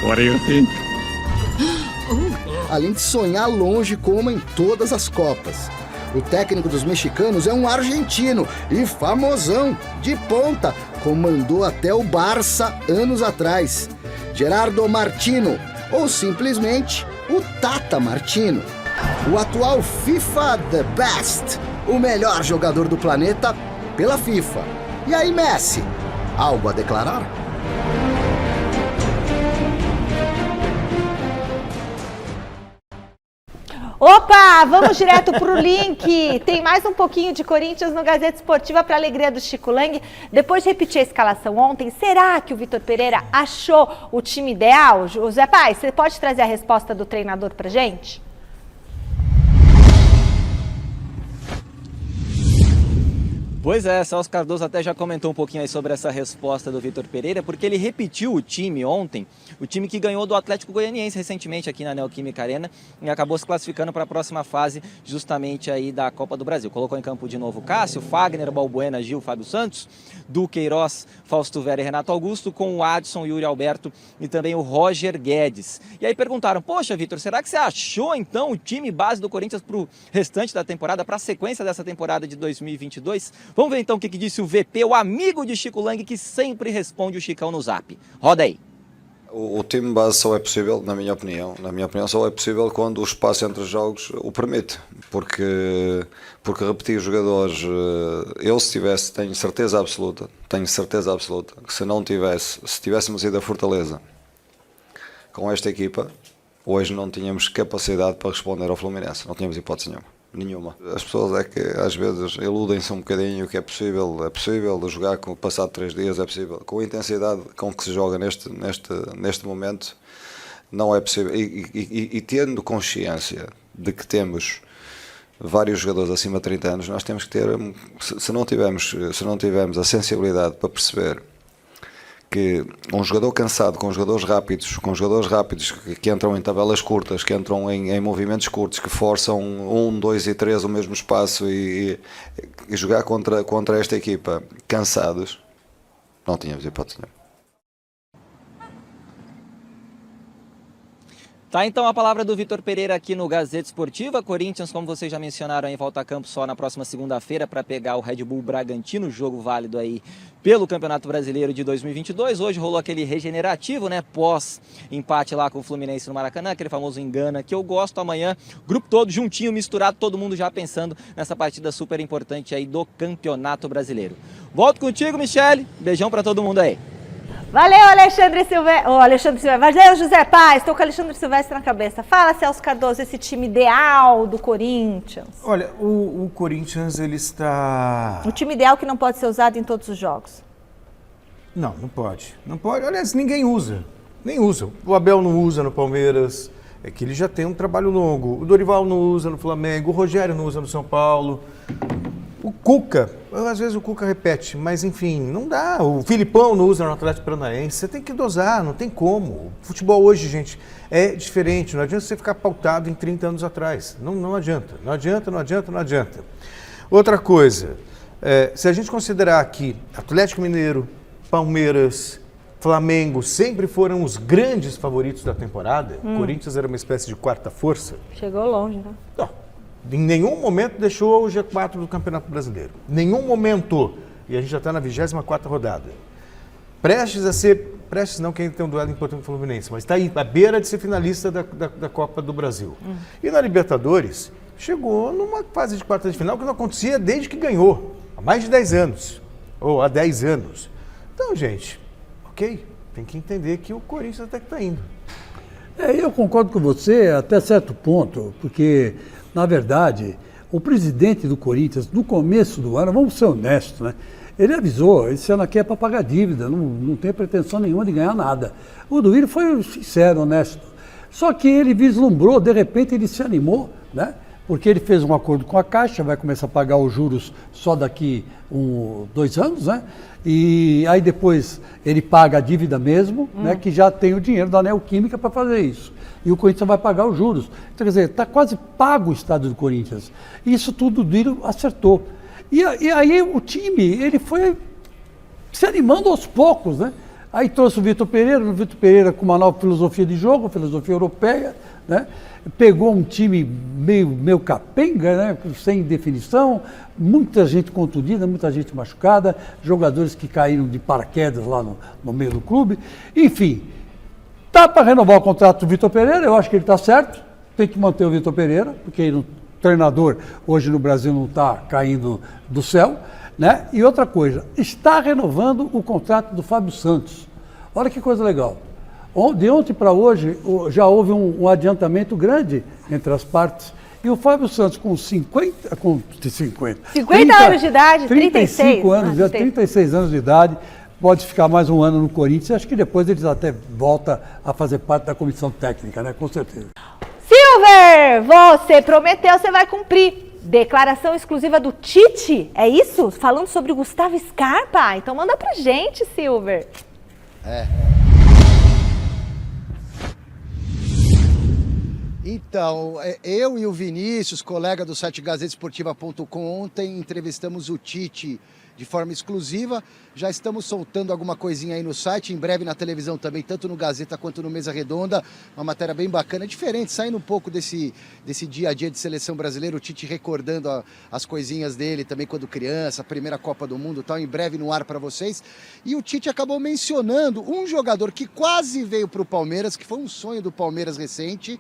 What do you think? além de sonhar longe como em todas as Copas. O técnico dos mexicanos é um argentino e famosão, de ponta, comandou até o Barça anos atrás. Gerardo Martino, ou simplesmente o Tata Martino. O atual FIFA The Best, o melhor jogador do planeta pela FIFA. E aí, Messi, algo a declarar? Opa, vamos direto para o link. Tem mais um pouquinho de Corinthians no Gazeta Esportiva para alegria do Chico Lang. Depois de repetir a escalação ontem, será que o Vitor Pereira achou o time ideal? José Paz, você pode trazer a resposta do treinador para gente? Pois é, Celso Cardoso até já comentou um pouquinho aí sobre essa resposta do Vitor Pereira, porque ele repetiu o time ontem, o time que ganhou do Atlético Goianiense recentemente aqui na Neoquímica Arena e acabou se classificando para a próxima fase justamente aí da Copa do Brasil. Colocou em campo de novo Cássio, Fagner, Balbuena, Gil, Fábio Santos, Duqueiroz, Fausto Vera e Renato Augusto, com o Adson, Yuri Alberto e também o Roger Guedes. E aí perguntaram, poxa Vitor, será que você achou então o time base do Corinthians para o restante da temporada, para a sequência dessa temporada de 2022? Vamos ver então o que disse o VP, o amigo de Chico Lang, que sempre responde o Chicão no Zap. Roda aí. O time base só é possível, na minha opinião, só é possível quando o espaço entre os jogos o permite, porque repetir jogadores, eu tenho certeza absoluta, que se tivéssemos ido a Fortaleza com esta equipa, hoje não tínhamos capacidade para responder ao Fluminense, não tínhamos hipótese nenhuma. As pessoas é que às vezes iludem-se um bocadinho que é possível jogar com passado 3 dias, é possível. Com a intensidade com que se joga neste momento, não é possível. E tendo consciência de que temos vários jogadores acima de 30 anos, nós temos que ter, se não tivermos a sensibilidade para perceber que um jogador cansado, com jogadores rápidos que entram em tabelas curtas, que entram em movimentos curtos, que forçam 1, 2 e 3 o mesmo espaço e jogar contra esta equipa cansados, não tínhamos hipótese nenhuma. Tá, então a palavra do Vitor Pereira aqui no Gazeta Esportiva. Corinthians, como vocês já mencionaram, aí volta a campo só na próxima segunda-feira para pegar o Red Bull Bragantino, jogo válido aí pelo Campeonato Brasileiro de 2022. Hoje rolou aquele regenerativo, né, pós empate lá com o Fluminense no Maracanã, aquele famoso engana que eu gosto. Amanhã, grupo todo juntinho, misturado, todo mundo já pensando nessa partida super importante aí do Campeonato Brasileiro. Volto contigo, Michele. Beijão para todo mundo aí. Valeu, Alexandre Silvestre. Valeu, José Paz. Estou com o Alexandre Silvestre na cabeça. Fala, Celso Cardoso, esse time ideal do Corinthians. Olha, o Corinthians, ele está... O time ideal que não pode ser usado em todos os jogos. Não pode. Não pode. Aliás, ninguém usa. Nem usa. O Abel não usa no Palmeiras. É que ele já tem um trabalho longo. O Dorival não usa no Flamengo. O Rogério não usa no São Paulo. O Cuca, às vezes o Cuca repete, mas enfim, não dá. O Filipão não usa no Atlético Paranaense. Você tem que dosar, não tem como. O futebol hoje, gente, é diferente. Não adianta você ficar pautado em 30 anos atrás. Não adianta. Não adianta. Outra coisa, se a gente considerar que Atlético Mineiro, Palmeiras, Flamengo sempre foram os grandes favoritos da temporada, o Corinthians era uma espécie de quarta força. Chegou longe, né? Não. Em nenhum momento deixou o G4 do Campeonato Brasileiro. Nenhum momento. E a gente já está na 24ª rodada. Prestes não, quem tem um duelo importante com o Fluminense, mas está aí, à beira de ser finalista da Copa do Brasil. E na Libertadores, chegou numa fase de quarta de final que não acontecia desde que ganhou. Há mais de 10 anos. Ou há 10 anos. Então, gente, ok. Tem que entender que o Corinthians até que está indo. Eu concordo com você até certo ponto, porque... Na verdade, o presidente do Corinthians, no começo do ano, vamos ser honestos, né? Ele avisou, esse ano aqui é para pagar dívida, não tem pretensão nenhuma de ganhar nada. O Duílio foi sincero, honesto. Só que ele vislumbrou, de repente ele se animou, né? Porque ele fez um acordo com a Caixa, vai começar a pagar os juros só daqui 2 anos, né? E aí depois ele paga a dívida mesmo, né? Que já tem o dinheiro da Neoquímica para fazer isso. E o Corinthians vai pagar os juros. Então, quer dizer, está quase pago o estado do Corinthians. Isso tudo o Duílio acertou. E aí o time, ele foi se animando aos poucos, né? Aí trouxe o Vitor Pereira com uma nova filosofia de jogo, filosofia europeia, né? Pegou um time meio capenga, né? Sem definição, muita gente contundida, muita gente machucada, jogadores que caíram de paraquedas lá no meio do clube. Enfim, tá para renovar o contrato do Vitor Pereira, eu acho que ele está certo, tem que manter o Vitor Pereira, porque o treinador hoje no Brasil não está caindo do céu. Né? E outra coisa, está renovando o contrato do Fábio Santos. Olha que coisa legal. De ontem para hoje já houve um adiantamento grande entre as partes. E o Fábio Santos com 50 anos de idade, 35 anos, 36 anos de idade, pode ficar mais um ano no Corinthians. Acho que depois eles até voltam a fazer parte da comissão técnica, né? Com certeza. Silver, você prometeu, você vai cumprir. Declaração exclusiva do Tite, é isso? Falando sobre o Gustavo Scarpa? Então manda pra gente, Silver. Então, eu e o Vinícius, colega do site gazetesportiva.com, ontem entrevistamos o Tite de forma exclusiva. Já estamos soltando alguma coisinha aí no site, em breve na televisão também, tanto no Gazeta quanto no Mesa Redonda. Uma matéria bem bacana, diferente, saindo um pouco desse dia a dia de seleção brasileira, o Tite recordando as coisinhas dele também quando criança, a primeira Copa do Mundo e tal, em breve no ar para vocês. E o Tite acabou mencionando um jogador que quase veio para o Palmeiras, que foi um sonho do Palmeiras recente,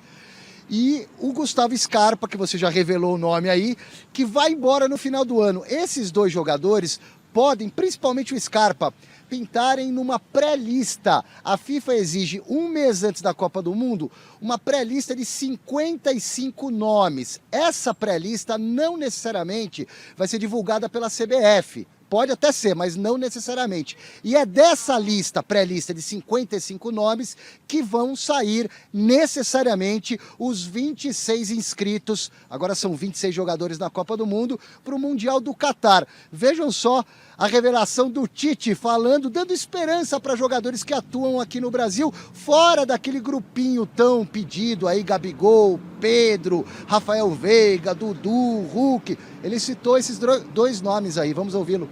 e o Gustavo Scarpa, que você já revelou o nome aí, que vai embora no final do ano. Esses dois jogadores podem, principalmente o Scarpa, pintarem numa pré-lista. A FIFA exige, um mês antes da Copa do Mundo, uma pré-lista de 55 nomes. Essa pré-lista não necessariamente vai ser divulgada pela CBF. Pode até ser, mas não necessariamente. E é dessa lista, pré-lista de 55 nomes, que vão sair necessariamente os 26 inscritos, agora são 26 jogadores na Copa do Mundo, para o Mundial do Catar. Vejam só a revelação do Tite falando, dando esperança para jogadores que atuam aqui no Brasil, fora daquele grupinho tão pedido aí, Gabigol, Pedro, Rafael Veiga, Dudu, Hulk. Ele citou esses dois nomes aí, vamos ouvi-lo.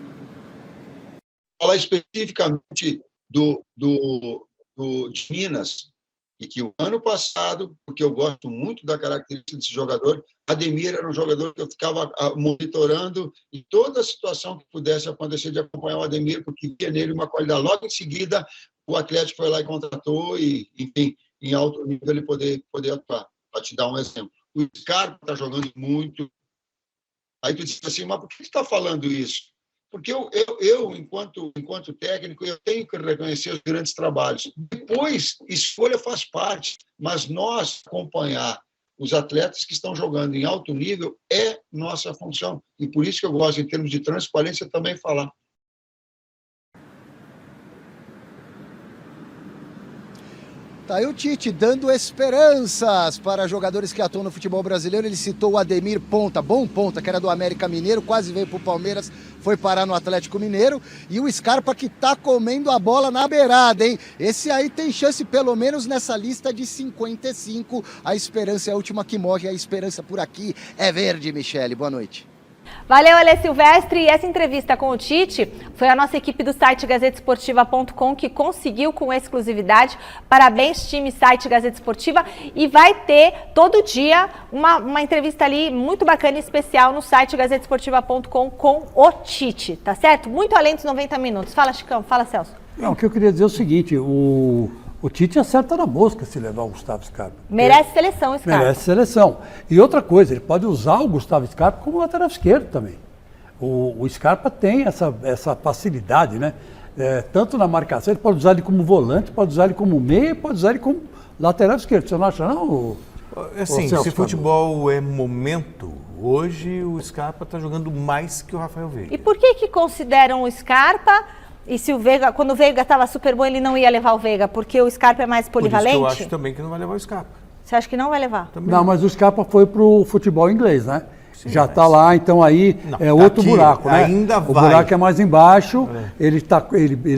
Falar especificamente de Minas, e que o ano passado, porque eu gosto muito da característica desse jogador, Ademir era um jogador que eu ficava monitorando em toda a situação que pudesse acontecer de acompanhar o Ademir, porque via nele uma qualidade. Logo em seguida, o Atlético foi lá e contratou, e, enfim, em alto nível ele poder atuar. Para te dar um exemplo. O Scarpa está jogando muito. Aí tu diz assim, mas por que você está falando isso? Porque eu enquanto técnico, eu tenho que reconhecer os grandes trabalhos. Depois, escolha faz parte, mas nós acompanhar os atletas que estão jogando em alto nível é nossa função. E por isso que eu gosto, em termos de transparência, também falar. Tá aí o Tite dando esperanças para jogadores que atuam no futebol brasileiro. Ele citou o Ademir Ponta, bom ponta, que era do América Mineiro, quase veio para o Palmeiras, foi parar no Atlético Mineiro. E o Scarpa que tá comendo a bola na beirada, hein? Esse aí tem chance, pelo menos nessa lista de 55. A esperança é a última que morre, a esperança por aqui é verde, Michele. Boa noite. Valeu, Alê Silvestre. E essa entrevista com o Tite foi a nossa equipe do site gazetesportiva.com que conseguiu com exclusividade. Parabéns, time site Gazeta Esportiva. E vai ter todo dia uma entrevista ali muito bacana e especial no site gazetesportiva.com com o Tite, tá certo? Muito além dos 90 minutos. Fala, Chicão. Fala, Celso. Não, o que eu queria dizer é o seguinte, o Tite acerta na mosca se levar o Gustavo Scarpa. Merece seleção, Scarpa. Merece seleção. E outra coisa, ele pode usar o Gustavo Scarpa como lateral esquerdo também. O Scarpa tem essa facilidade, né? Tanto na marcação, ele pode usar ele como volante, pode usar ele como meia, pode usar ele como lateral esquerdo. Você não acha, não? Assim, se futebol é momento, hoje o Scarpa está jogando mais que o Rafael Veiga. E por que consideram o Scarpa... E se o Veiga, quando o Veiga estava super bom, ele não ia levar o Veiga, porque o Scarpa é mais polivalente? Por isso que eu acho também que não vai levar o Scarpa. Você acha que não vai levar? Também não, mas o Scarpa foi pro futebol inglês, né? Sim, já está lá, então aí é outro buraco, né? Ainda o buraco é mais embaixo, ele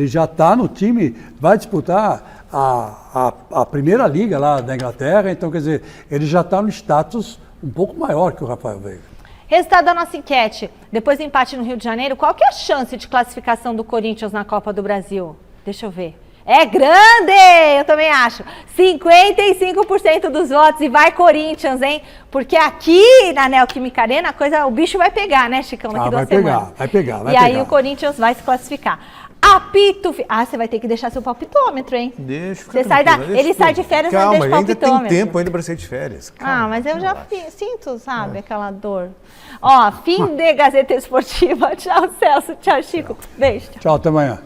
já está no time, vai disputar a primeira liga lá da Inglaterra, então quer dizer, ele já está no status um pouco maior que o Rafael Veiga. Resultado da nossa enquete. Depois do empate no Rio de Janeiro, qual que é a chance de classificação do Corinthians na Copa do Brasil? Deixa eu ver. É grande, eu também acho. 55% dos votos e vai Corinthians, hein? Porque aqui na Neoquímica Arena o bicho vai pegar, né, Chicão? Daqui 2 semanas. Vai pegar. E aí o Corinthians vai se classificar. Apito. Você vai ter que deixar seu palpitômetro, hein? Deixa. Você ele sai de férias, mas deixa o palpitômetro. Calma, ainda tem tempo ainda para sair de férias. Calma, mas eu já sinto, sabe, aquela dor. Ó, fim de Gazeta Esportiva. Tchau, Celso. Tchau, Chico. Beijo. Tchau, até amanhã.